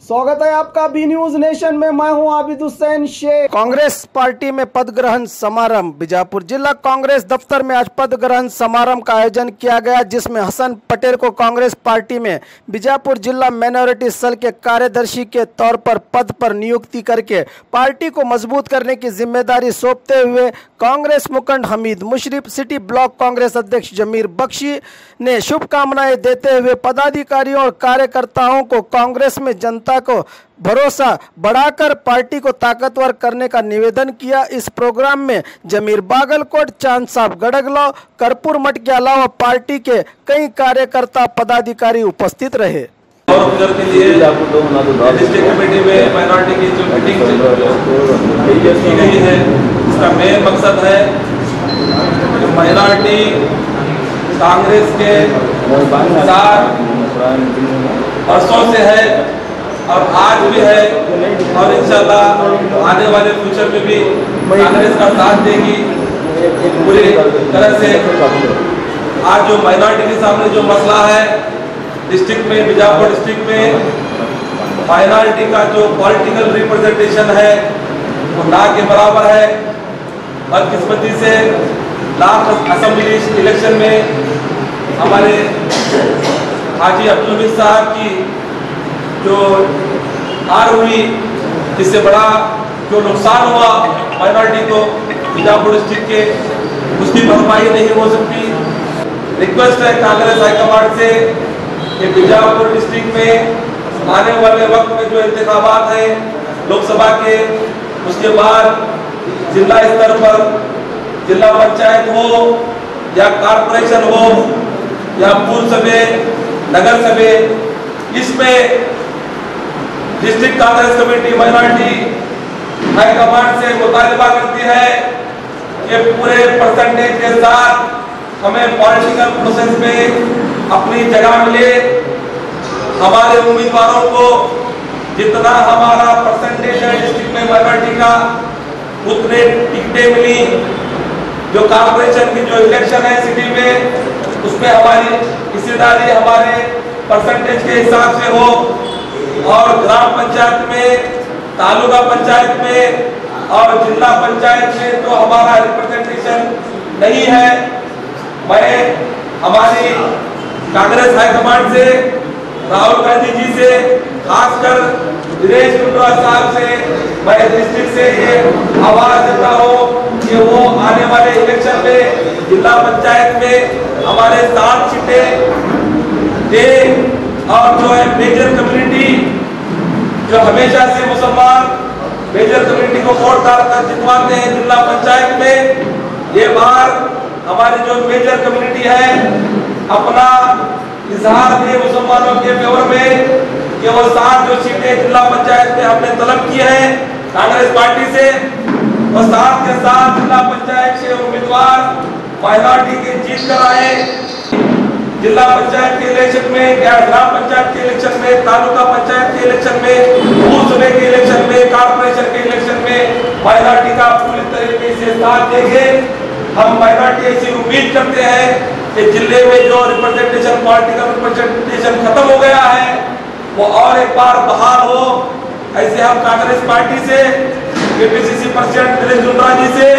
स्वागत है आपका बी न्यूज नेशन में। मैं हूं आबिद हुसैन शेख। कांग्रेस पार्टी में पद ग्रहण समारंभ। बीजापुर जिला कांग्रेस दफ्तर में आज पद ग्रहण समारंभ का आयोजन किया गया, जिसमें हसन पटेल को कांग्रेस पार्टी में बीजापुर जिला माइनॉरिटी सेल के कार्यदर्शी के तौर पर पद पर नियुक्ति करके पार्टी को मजबूत करने की जिम्मेदारी सौंपते हुए कांग्रेस मुखंड हमीद मुशर्रफ, सिटी ब्लॉक कांग्रेस अध्यक्ष जमीर बख्शी ने शुभकामनाएं देते हुए पदाधिकारियों और कार्यकर्ताओं को कांग्रेस में जनता को भरोसा बढ़ाकर पार्टी को ताकतवर करने का निवेदन किया। इस प्रोग्राम में जमीर बागलकोट, चांद साहब गड़गलाव, कर्पूर मठ के अलावा पार्टी के कई कार्यकर्ता पदाधिकारी उपस्थित रहे। के लिए डिस्ट्रिक्ट कमेटी में माइनॉरिटी की जो मीटिंग की गई है, इसका मेन मकसद है माइनॉरिटी कांग्रेस के साथ वर्षों से है और आज भी है और इंशाल्लाह आने वाले फ्यूचर में भी कांग्रेस का साथ देगी पूरी तरह से। आज जो माइनॉरिटी के सामने जो मसला है डिस्ट्रिक्ट में, बीजापुर डिस्ट्रिक्ट में माइनॉरिटी का जो पॉलिटिकल रिप्रेजेंटेशन है वो ना के बराबर है। बदकिस्मती से लास्ट असेंबली इलेक्शन में हमारे हाजी अब्दुल हमीद साहब की जो हार हुई, इससे बड़ा जो नुकसान हुआ माइनॉरिटी को बीजापुर डिस्ट्रिक्ट के, उसकी भरपाई नहीं हो सकती। रिक्वेस्ट है कांग्रेस हाईकमांड से कि बीजापुर डिस्ट्रिक्ट में आने वाले वक्त में जो इंतखाबात हैं लोकसभा के, उसके बाद जिला स्तर पर जिला पंचायत हो या कारपोरेशन हो या पूर्व सभा, नगर सभा, इसमें district Congress committee minority high command से मुतालबा करती है कि पूरे परसेंटेज के साथ हमें पॉलिटिकल प्रोसेस में अपनी जगह मिले। हमारे उम्मीदवारों को जितना हमारा परसेंटेज है डिस्ट्रिक्ट में माइनॉरिटी का, उतने टिकटें मिली। जो कारपोरेशन की जो इलेक्शन है सिटी में, उसमें हमारी हिस्सेदारी हमारे परसेंटेज के हिसाब से हो और ग्राम पंचायत में, तालुका पंचायत में और जिला पंचायत में तो हमारा रिप्रेजेंटेशन नहीं है। मैं हमारी कांग्रेस हाईकमांड से, राहुल गांधी जी से, खासकर दिनेश गुंडूराव साहब से मैं डिस्ट्रिक्ट से ये आवाज देता हूँ कि वो आने वाले इलेक्शन में जिला पंचायत में हमारे 7 सीटें दे और जो है मेजर कम्युनिटी जो हमेशा से मुसलमान मेजर कम्युनिटी को वोट डालकर जितवाते हैं जिला पंचायत में, ये बार हमारी जो मेजर कम्युनिटी है अपना इजहार दे मुसलमानों के फेवर में कि वो 7 जो सीटें जिला पंचायत में हमने तलब की है कांग्रेस पार्टी से, वो 7 के 7 जिला पंचायत से उम्मीदवार माइनॉरिटी के जीत कर आए। जिला पंचायत के इलेक्शन में, ग्राम पंचायत के इलेक्शन में, तालुका पंचायत के इलेक्शन में, पूर्व सभा के इलेक्शन में, कारपोरेशन के इलेक्शन में माइनॉरिटी का पूरी तरीके से साथ देंगे। हम माइनॉरिटी ऐसी उम्मीद करते हैं कि जिले में जो रिप्रेजेंटेशन, पॉलिटिकल रिप्रेजेंटेशन खत्म हो गया है, वो और एक बार बहाल हो। ऐसे हम कांग्रेस पार्टी से, केपीसीसी प्रेसिडेंट दिनेश गुंडूराव जी से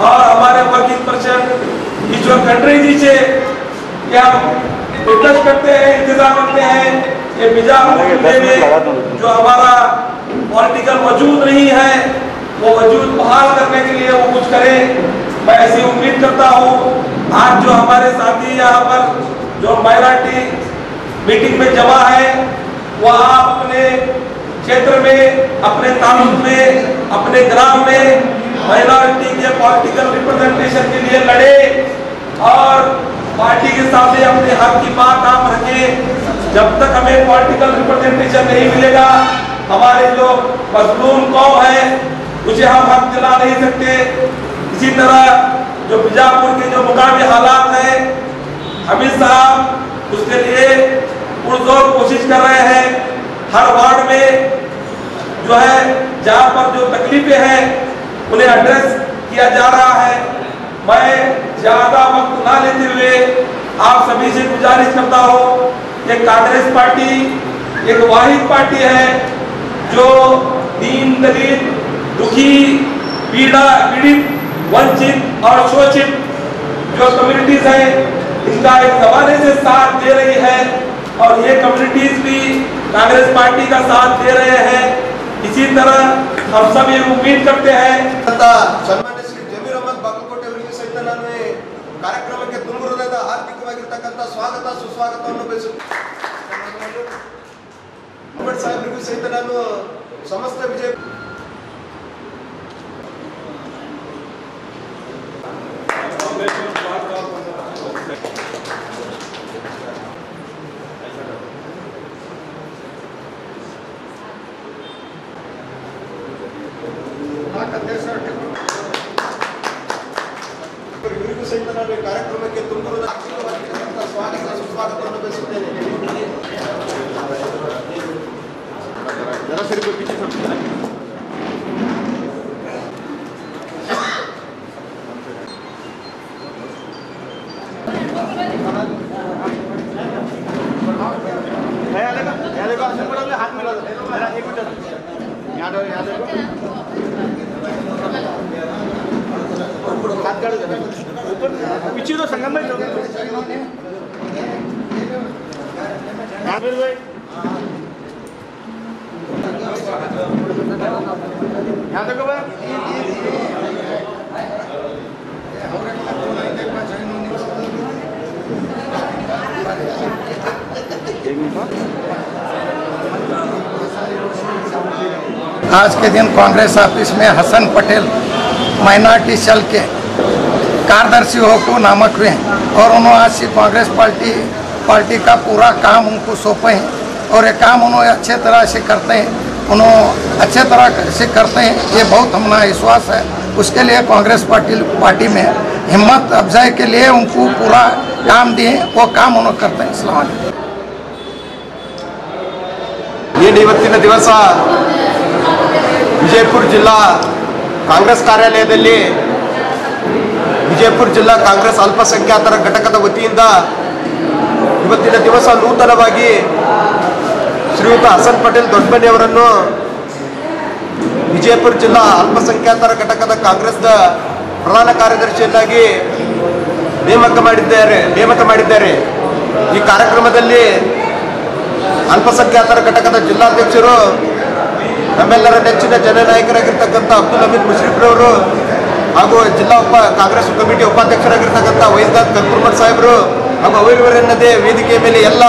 और हमारे वर्किंग प्रेसिडेंट ईश्वर खंडरे जी से क्या रिक्वेस्ट करते हैं, इंतजार करते हैं कि बीजापुर जिले में जो हमारा पॉलिटिकल वजूद नहीं है वो वजूद बहाल करने के लिए वो कुछ करें। मैं ऐसी उम्मीद करता हूँ। आज जो हमारे साथी यहाँ पर जो माइनॉरिटी मीटिंग में जमा है, वो आप अपने क्षेत्र में, अपने तालुक में, अपने ग्राम में माइनॉरिटी के पॉलिटिकल रिप्रेजेंटेशन के लिए लड़े और पार्टी के सामने अपने हक की बात आप रखें। जब तक हमें पॉलिटिकल रिप्रेजेंटेशन नहीं मिलेगा, हमारे जो मजलूम कौम है उसे हम हक दिला नहीं सकते। इसी तरह जो बीजापुर के जो मुकामी हालात हैं, हमीद साहब उसके लिए पुरजोर कोशिश कर रहे हैं। हर वार्ड में जो है जहाँ पर जो तकलीफें हैं उन्हें एड्रेस किया जा रहा है। मैं ज्यादा वक्त ना लेते हुए आप सभी से गुजारिश करता हूँ कि कांग्रेस पार्टी एक वाहिद पार्टी है जो दीन दलित, दुखी, पीड़ित, वंचित और शोषित जो कम्युनिटीज हैं, इनका एक जमाने से साथ दे रही है और ये कम्युनिटीज भी कांग्रेस पार्टी का साथ दे रहे हैं। इसी तरह हम सब ये उम्मीद करते हैं। सन्मान्य श्री जमीर अहमद बागलकोटे ಅವರಿಗೆ ಸಹಿತ ನಾನು ಈ ಕಾರ್ಯಕ್ರಮಕ್ಕೆ ತುಂಬ ಹೃದಯದ ಹಾರ್ದಿಕವಾಗಿರತಕ್ಕಂತ ಸ್ವಾಗತ ಸುಸ್ವಾಗತವನ್ನು ಬಯಸುತ್ತೇನೆ। ಅಂಬೇಡ್ ಸಾಹೇಬರಿಗೂ ಸಹಿತ ನಾನು ಸಮಸ್ತ ವಿಜಯ ಇವರಿಗೂ ಸಹಿತ ನಾನು ಈ ಕಾರ್ಯಕ್ರಮಕ್ಕೆ ತುಂಬ ಹೃದಯದ ಸ್ವಾಗತ ಸುಸ್ವಾಗತವನ್ನು ಬಯಸುತ್ತೇನೆ। पीछे तो संगम में यहाँ तक आज के दिन कांग्रेस ऑफिस में हसन पटेल माइनॉरिटी सेल के कार्यदर्शियों को नामक हुए और उन्होंने आज से कांग्रेस पार्टी का पूरा काम उनको सौंपे हैं और ये काम उन्होंने अच्छे तरह से करते हैं, उन्होंने अच्छे तरह से करते हैं, ये बहुत हमारा विश्वास है। उसके लिए कांग्रेस पार्टी में हिम्मत अफजाई के लिए उनको पूरा काम दिए, वो काम उन्होंने करते हैं। अस्सलाम वालेकुम। ಏನು ಇವತ್ತಿನ ದಿವಸ ವಿಜಯಪುರ ಜಿಲ್ಲಾ ಕಾಂಗ್ರೆಸ್ ಕಾರ್ಯಾಲಯದಲ್ಲಿ ವಿಜಯಪುರ ಜಿಲ್ಲಾ ಕಾಂಗ್ರೆಸ್ ಅಲ್ಪಸಂಖ್ಯಾತರ ಘಟಕದ ವತಿಯಿಂದ ಇವತ್ತಿನ ದಿವಸ ನೂತನವಾಗಿ ಶ್ರೀಯುತ ಹಸನ್ ಪಟೇಲ್ ದೊಡ್ಡಮನಿ ಅವರನ್ನು ವಿಜಯಪುರ ಜಿಲ್ಲಾ ಅಲ್ಪಸಂಖ್ಯಾತರ ಘಟಕದ ಕಾಂಗ್ರೆಸ್ನ ಪ್ರಧಾನ ಕಾರ್ಯದರ್ಶಿಯನ್ನಾಗಿ ನೇಮಕ ಮಾಡಿದ್ದಾರೆ। ಈ ಕಾರ್ಯಕ್ರಮದಲ್ಲಿ ಅಲ್ಪಸಂಖ್ಯಾತರ ಘಟಕದ ಜಿಲ್ಲಾಧ್ಯಕ್ಷರು ನಮ್ಮೆಲ್ಲರ ನೆಚ್ಚಿನ ಜನನಾಯಕರಾಗಿರ್ತಕ್ಕಂಥ ಅಬ್ದುಲ್ ಹಮೀದ್ ಮುಷ್ರಿಫ್ರವರು ಹಾಗೂ ಜಿಲ್ಲಾ ಕಾಂಗ್ರೆಸ್ ಕಮಿಟಿ ಉಪಾಧ್ಯಕ್ಷರಾಗಿರ್ತಕ್ಕಂಥ ವೈದ್ಯನಾಥ್ ಕಲ್ಕುರ್ಮಠ್ ಸಾಹೇಬರು ಹಾಗೂ ಅವರಿವರನ್ನದೇ ವೇದಿಕೆಯ ಮೇಲೆ ಎಲ್ಲ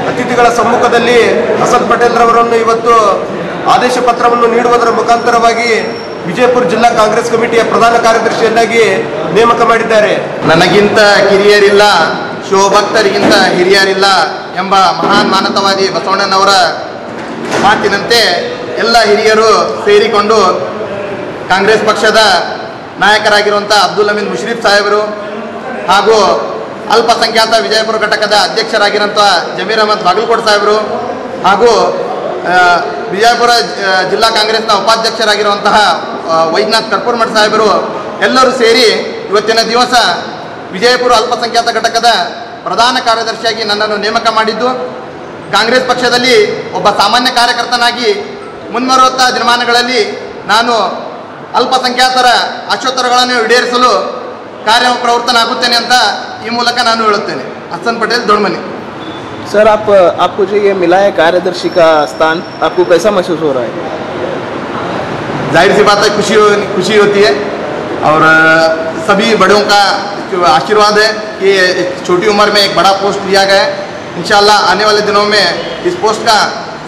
ಅತಿಥಿಗಳ ಸಮ್ಮುಖದಲ್ಲಿ ಹಸನ್ ಪಟೇಲ್ ರವರನ್ನು ಇವತ್ತು ಆದೇಶ ಪತ್ರವನ್ನು ನೀಡುವುದರ ಮುಖಾಂತರವಾಗಿ ವಿಜಯಪುರ ಜಿಲ್ಲಾ ಕಾಂಗ್ರೆಸ್ ಕಮಿಟಿಯ ಪ್ರಧಾನ ಕಾರ್ಯದರ್ಶಿಯನ್ನಾಗಿ ನೇಮಕ ಮಾಡಿದ್ದಾರೆ। ನನಗಿಂತ ಕಿರಿಯರಿಲ್ಲ, ಶಿವಭಕ್ತರಿಗಿಂತ ಹಿರಿಯರಿಲ್ಲ ಎಂಬ ಮಹಾನ್ ಮಾನವತಾವಾದಿ ಬಸವಣ್ಣನವರ ಮಾತಿನಂತೆ ಎಲ್ಲ ಹಿರಿಯರು ಸೇರಿಕೊಂಡು ಕಾಂಗ್ರೆಸ್ ಪಕ್ಷದ ನಾಯಕರಾಗಿರುವಂಥ ಅಬ್ದುಲ್ ಹಮೀದ್ ಮುಷ್ರಿಫ್ ಸಾಹೇಬರು ಹಾಗೂ ಅಲ್ಪಸಂಖ್ಯಾತ ವಿಜಯಪುರ ಘಟಕದ ಅಧ್ಯಕ್ಷರಾಗಿರುವಂಥ ಜಮೀರ್ ಅಹಮದ್ ಬಾಗಲಕೋಟೆ ಸಾಹೇಬರು ಹಾಗೂ ವಿಜಯಪುರ ಜಿಲ್ಲಾ ಕಾಂಗ್ರೆಸ್ನ ಉಪಾಧ್ಯಕ್ಷರಾಗಿರುವಂತಹ ವೈದ್ಯನಾಥ್ ಕಲ್ಕುರ್ಮಠ್ ಸಾಹೇಬರು ಎಲ್ಲರೂ ಸೇರಿ ಇವತ್ತಿನ ದಿವಸ ವಿಜಯಪುರ ಅಲ್ಪಸಂಖ್ಯಾತ ಘಟಕದ ಪ್ರಧಾನ ಕಾರ್ಯದರ್ಶಿಯಾಗಿ ನನ್ನನ್ನು ನೇಮಕ ಮಾಡಿದ್ದು, ಕಾಂಗ್ರೆಸ್ ಪಕ್ಷದಲ್ಲಿ ಒಬ್ಬ ಸಾಮಾನ್ಯ ಕಾರ್ಯಕರ್ತನಾಗಿ ಮುಂಬರುವಂಥ ದಿನಮಾನಗಳಲ್ಲಿ ನಾನು ಅಲ್ಪಸಂಖ್ಯಾತರ ಆಶೋತ್ತರಗಳನ್ನು ಈಡೇರಿಸಲು ಕಾರ್ಯಪ್ರವೃತ್ತನಾಗುತ್ತೇನೆ ಅಂತ ಈ ಮೂಲಕ ನಾನು ಹೇಳುತ್ತೇನೆ। ಹಸನ್ ಪಟೇಲ್ ದೊಡ್ಡಮನಿ। सर आपको जो ये मिला है कार्यदर्शी का स्थान, आपको कैसा महसूस हो रहा है? जाहिर सी बात है, खुशी होती है और सभी बड़ों का आशीर्वाद है कि छोटी उम्र में एक बड़ा पोस्ट दिया गया है। इंशाल्लाह आने वाले दिनों में इस पोस्ट का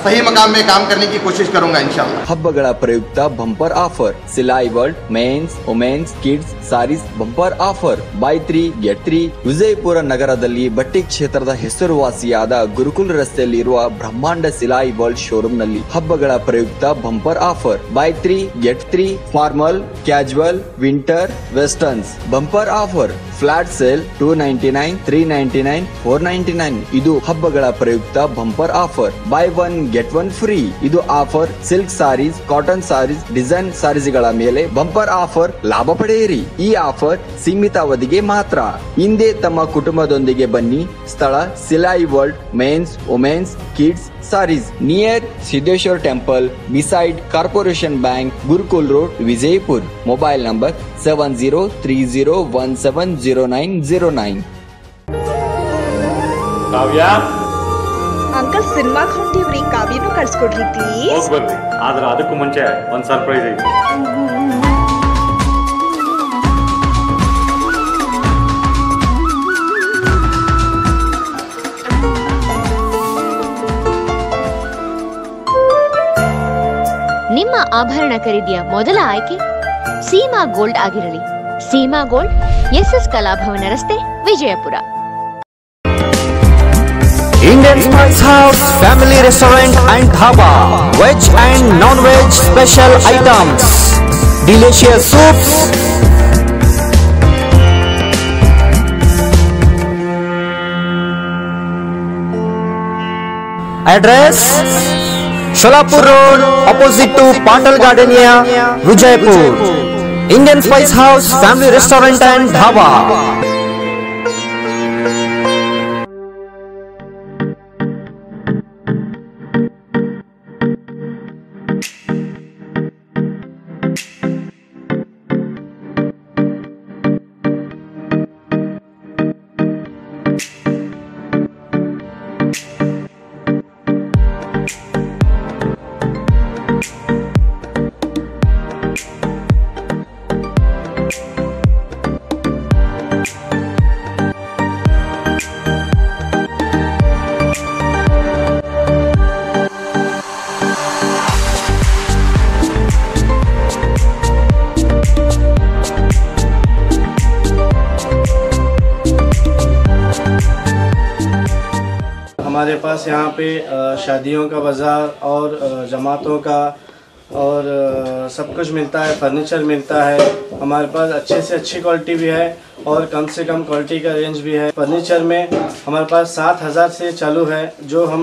सही मकाम में काम करने की कोशिश करूंगा इंशाल्लाह। ಹಬ್ಬಗಳ ಪ್ರಯುಕ್ತ bumper offer, Silai world men's women's kids saris bumper offer, buy 3 get 3। Vijayapura ನಗರದಲ್ಲಿ ಬಟ್ಟೆ ಕ್ಷೇತ್ರದ ಹೆಸರುವಾಸಿಯಾದ ಗುರುಕುಲ್ ರಸ್ತೆಯಲ್ಲಿರುವ ಬ್ರಹ್ಮಾಂಡ ಸಿಲಾಯಿ ವರ್ಲ್ಡ್ ಶೋರೂಮ್ ನಲ್ಲಿ ಹಬ್ಬಗಳ ಪ್ರಯುಕ್ತ bumper offer, buy 3 get 3 formal, casual, winter, westerns bumper offer, flat sale 299, 399, 499। ಇದು ಹಬ್ಬಗಳ ಪ್ರಯುಕ್ತ bumper offer, buy 1 get one free. ಇದು offer silk saris, cotton saris, design ಸಾರೀಸ್ಗಳ ಮೇಲೆ ಬಂಪರ್ ಆಫರ್ ಲಾಭ ಪಡೆಯಿರಿ. ಈ ಆಫರ್ ಸೀಮಿತ ಅವಧಿಗೆ ಮಾತ್ರ. ಹಿಂದೆ ತಮ್ಮ ಕುಟುಂಬದೊಂದಿಗೆ ಬನ್ನಿ. ಸ್ಥಳ Silai world men's women's kids saris near Siddheshwara temple beside corporation bank, Gurukul road, Vijayapur. Mobile number 7030170909. Kavya uncle ಸಿನಿಮಾಗೆ ಹೊಂಟಿವ್ರಿ, ಕಾವ್ಯನು ಕಳ್ಸ್ಕೊಡ್ರಿ ಪ್ಲೀಸ್. ಹೋಗಿ ಬರ್ರಿ, ಆದ್ರೆ ಅದಕ್ಕೂ ಮುಂಚೆ ಒಂದು ಸರ್ಪ್ರೈಸ್ ಐತಿ. ನಿಮ್ಮ ಆಭರಣ ಖರೀದಿಯ ಮೊದಲ ಆಯ್ಕೆ ಸೀಮಾ ಗೋಲ್ಡ್ ಆಗಿರಲಿ. ಸೀಮಾ ಗೋಲ್ಡ್, ಎಸ್ಎಸ್ ಕಲಾಭವನ ರಸ್ತೆ, Vijayapura. Indian Spice House Family Restaurant and Dhaba. Veg and non-veg special items. Delicious soups. Address: Sholapur Road, opposite to Patal Gardenia, Vijaypur. Indian Spice House Family Restaurant and Dhaba. हमारे पास यहाँ पे शादियों का बाज़ार और जमातों का और सब कुछ मिलता है, फर्नीचर मिलता है। हमारे पास अच्छे से अच्छी क्वालिटी भी है और कम से कम क्वालिटी का रेंज भी है। फर्नीचर में हमारे पास 7,000 से चालू है, जो हम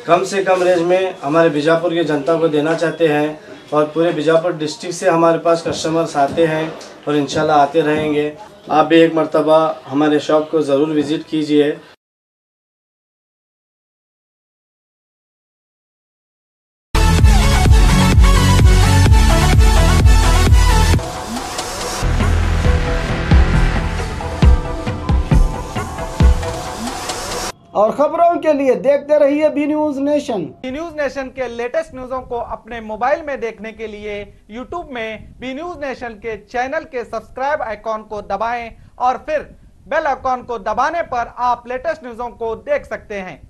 कम से कम रेंज में हमारे बीजापुर की जनता को देना चाहते हैं। और पूरे बीजापुर डिस्ट्रिक्ट से हमारे पास कस्टमर्स आते हैं और इंशाल्लाह आते रहेंगे। आप भी एक मर्तबा हमारे शॉप को ज़रूर विज़िट कीजिए। और खबरों के लिए देखते रहिए B News Nation. B News Nation के लेटेस्ट न्यूज़ों को अपने मोबाइल में देखने के लिए यूट्यूब में बी न्यूज नेशन के चैनल के सब्सक्राइब आइकॉन को दबाएं और फिर बेल आइकॉन को दबाने पर आप लेटेस्ट न्यूज़ों को देख सकते हैं।